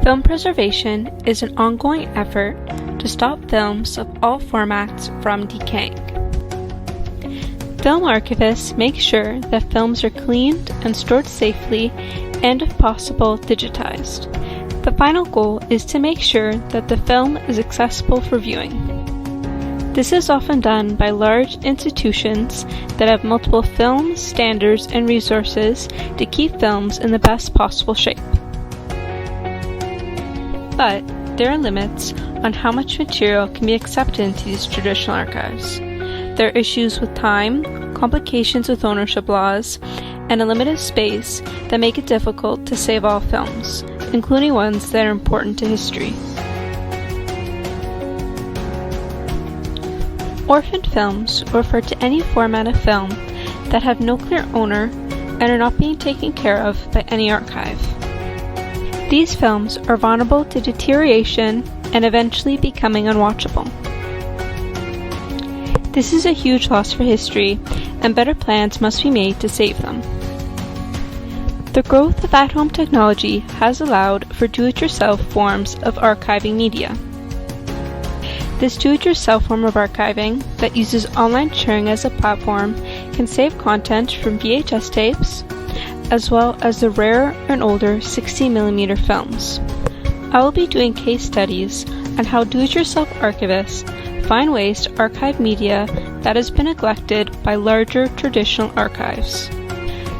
Film preservation is an ongoing effort to stop films of all formats from decaying. Film archivists make sure that films are cleaned and stored safely and, if possible, digitized. The final goal is to make sure that the film is accessible for viewing. This is often done by large institutions that have multiple film standards and resources to keep films in the best possible shape. But there are limits on how much material can be accepted into these traditional archives. There are issues with time, complications with ownership laws, and a limited space that make it difficult to save all films, including ones that are important to history. Orphaned films refer to any format of film that have no clear owner and are not being taken care of by any archive. These films are vulnerable to deterioration and eventually becoming unwatchable. This is a huge loss for history, and better plans must be made to save them. The growth of at-home technology has allowed for do-it-yourself forms of archiving media. This do-it-yourself form of archiving that uses online sharing as a platform can save content from VHS tapes, as well as the rarer and older 60mm films. I will be doing case studies on how do-it-yourself archivists find ways to archive media that has been neglected by larger traditional archives.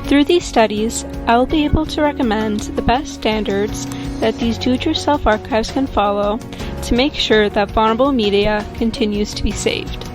Through these studies, I will be able to recommend the best standards that these do-it-yourself archives can follow to make sure that vulnerable media continues to be saved.